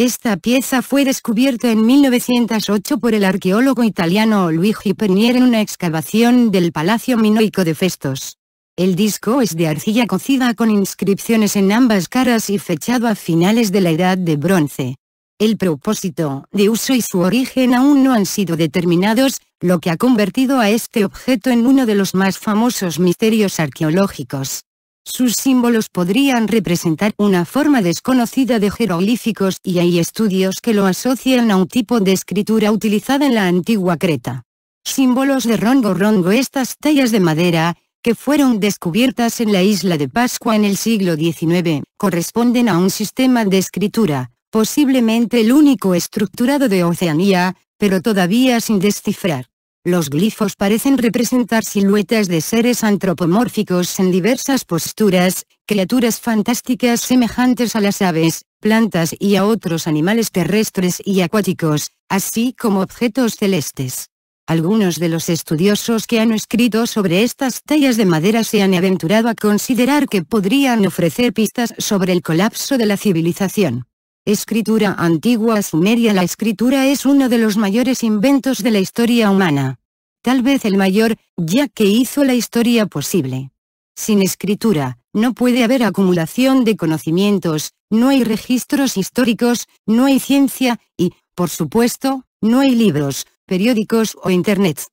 Esta pieza fue descubierta en 1908 por el arqueólogo italiano Luigi Pernier en una excavación del Palacio Minoico de Festos. El disco es de arcilla cocida con inscripciones en ambas caras y fechado a finales de la Edad de Bronce. El propósito de uso y su origen aún no han sido determinados, lo que ha convertido a este objeto en uno de los más famosos misterios arqueológicos. Sus símbolos podrían representar una forma desconocida de jeroglíficos y hay estudios que lo asocian a un tipo de escritura utilizada en la antigua Creta. Símbolos de rongo. Estas tallas de madera, que fueron descubiertas en la isla de Pascua en el siglo XIX, corresponden a un sistema de escritura, posiblemente el único estructurado de Oceanía, pero todavía sin descifrar. Los glifos parecen representar siluetas de seres antropomórficos en diversas posturas, criaturas fantásticas semejantes a las aves, plantas y a otros animales terrestres y acuáticos, así como objetos celestes. Algunos de los estudiosos que han escrito sobre estas tallas de madera se han aventurado a considerar que podrían ofrecer pistas sobre el colapso de la civilización. Escritura antigua sumeria. La escritura es uno de los mayores inventos de la historia humana. Tal vez el mayor, ya que hizo la historia posible. Sin escritura, no puede haber acumulación de conocimientos, no hay registros históricos, no hay ciencia, y, por supuesto, no hay libros, periódicos o Internet.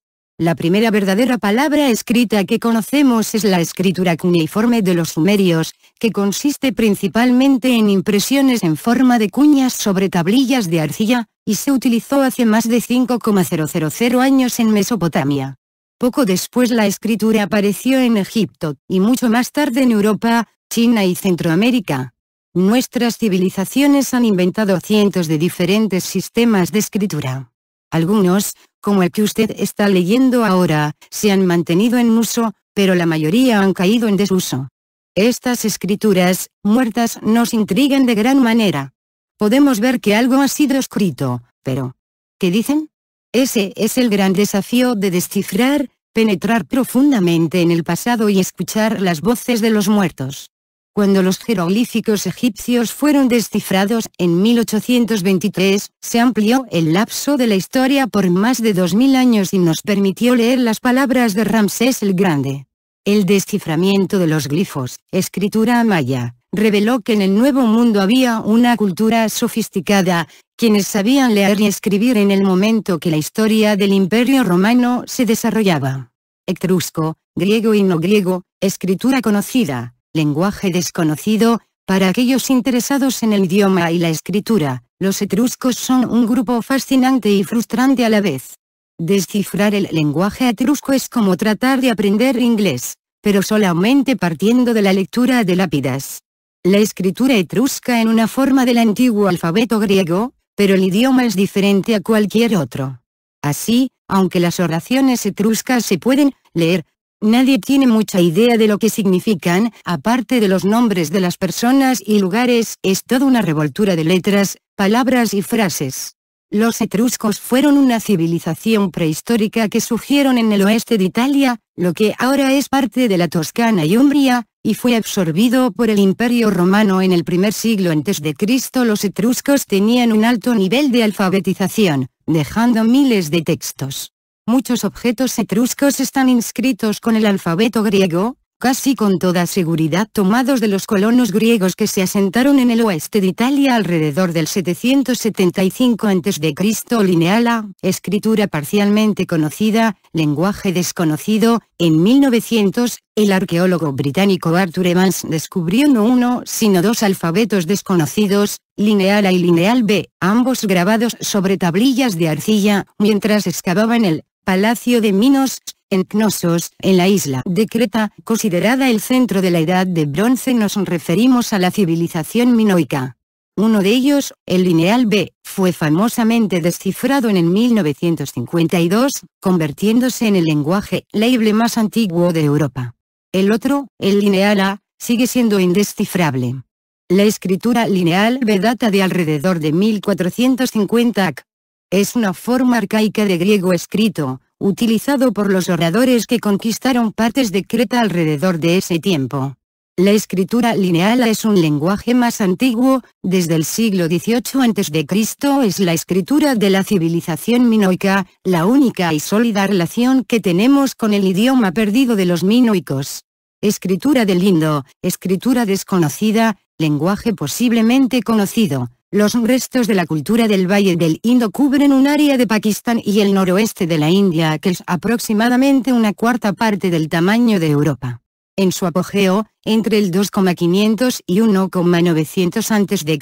La primera verdadera palabra escrita que conocemos es la escritura cuneiforme de los sumerios, que consiste principalmente en impresiones en forma de cuñas sobre tablillas de arcilla, y se utilizó hace más de 5,000 años en Mesopotamia. Poco después la escritura apareció en Egipto, y mucho más tarde en Europa, China y Centroamérica. Nuestras civilizaciones han inventado cientos de diferentes sistemas de escritura. Algunos, como el que usted está leyendo ahora, se han mantenido en uso, pero la mayoría han caído en desuso. Estas escrituras, muertas, nos intrigan de gran manera. Podemos ver que algo ha sido escrito, pero ¿qué dicen? Ese es el gran desafío de descifrar, penetrar profundamente en el pasado y escuchar las voces de los muertos. Cuando los jeroglíficos egipcios fueron descifrados en 1823, se amplió el lapso de la historia por más de 2000 años y nos permitió leer las palabras de Ramsés el Grande. El desciframiento de los glifos, escritura maya, reveló que en el Nuevo Mundo había una cultura sofisticada, quienes sabían leer y escribir en el momento que la historia del Imperio Romano se desarrollaba. Etrusco, griego y no griego, escritura conocida. Lenguaje desconocido. Para aquellos interesados en el idioma y la escritura, los etruscos son un grupo fascinante y frustrante a la vez. Descifrar el lenguaje etrusco es como tratar de aprender inglés, pero solamente partiendo de la lectura de lápidas. La escritura etrusca en una forma del antiguo alfabeto griego, pero el idioma es diferente a cualquier otro. Así, aunque las oraciones etruscas se pueden leer, nadie tiene mucha idea de lo que significan, aparte de los nombres de las personas y lugares, es toda una revoltura de letras, palabras y frases. Los etruscos fueron una civilización prehistórica que surgieron en el oeste de Italia, lo que ahora es parte de la Toscana y Umbria, y fue absorbido por el Imperio Romano en el primer siglo a.C. Los etruscos tenían un alto nivel de alfabetización, dejando miles de textos. Muchos objetos etruscos están inscritos con el alfabeto griego, casi con toda seguridad tomados de los colonos griegos que se asentaron en el oeste de Italia alrededor del 775 a.C. Lineala, escritura parcialmente conocida, lenguaje desconocido. En 1900, el arqueólogo británico Arthur Evans descubrió no uno, sino dos alfabetos desconocidos, Lineal A y Lineal B, ambos grabados sobre tablillas de arcilla, mientras excavaba en el Palacio de Minos, en Knossos, en la isla de Creta, considerada el centro de la Edad de Bronce. Nos referimos a la civilización minoica. Uno de ellos, el Lineal B, fue famosamente descifrado en el 1952, convirtiéndose en el lenguaje legible más antiguo de Europa. El otro, el Lineal A, sigue siendo indescifrable. La escritura Lineal B data de alrededor de 1450 AC. Es una forma arcaica de griego escrito, utilizado por los oradores que conquistaron partes de Creta alrededor de ese tiempo. La escritura lineal es un lenguaje más antiguo, desde el siglo XVIII a.C. es la escritura de la civilización minoica, la única y sólida relación que tenemos con el idioma perdido de los minoicos. Escritura del Indo, escritura desconocida, lenguaje posiblemente conocido. Los restos de la cultura del Valle del Indo cubren un área de Pakistán y el noroeste de la India que es aproximadamente una cuarta parte del tamaño de Europa. En su apogeo, entre el 2,500 y 1,900 a.C.,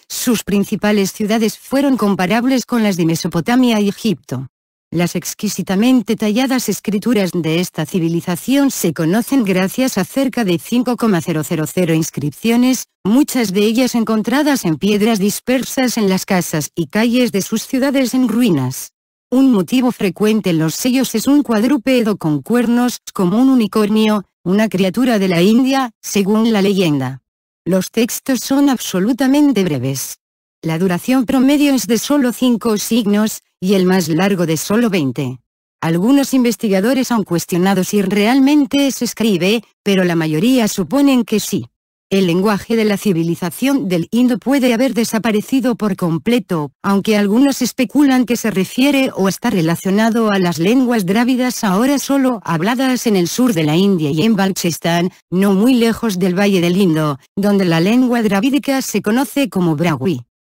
sus principales ciudades fueron comparables con las de Mesopotamia y Egipto. Las exquisitamente talladas escrituras de esta civilización se conocen gracias a cerca de 5,000 inscripciones, muchas de ellas encontradas en piedras dispersas en las casas y calles de sus ciudades en ruinas. Un motivo frecuente en los sellos es un cuadrúpedo con cuernos, como un unicornio, una criatura de la India, según la leyenda. Los textos son absolutamente breves. La duración promedio es de solo 5 signos, y el más largo de solo 20. Algunos investigadores han cuestionado si realmente se escribe, pero la mayoría suponen que sí. El lenguaje de la civilización del Indo puede haber desaparecido por completo, aunque algunos especulan que se refiere o está relacionado a las lenguas drávidas ahora solo habladas en el sur de la India y en Balchistán, no muy lejos del Valle del Indo, donde la lengua dravídica se conoce como Brahmi.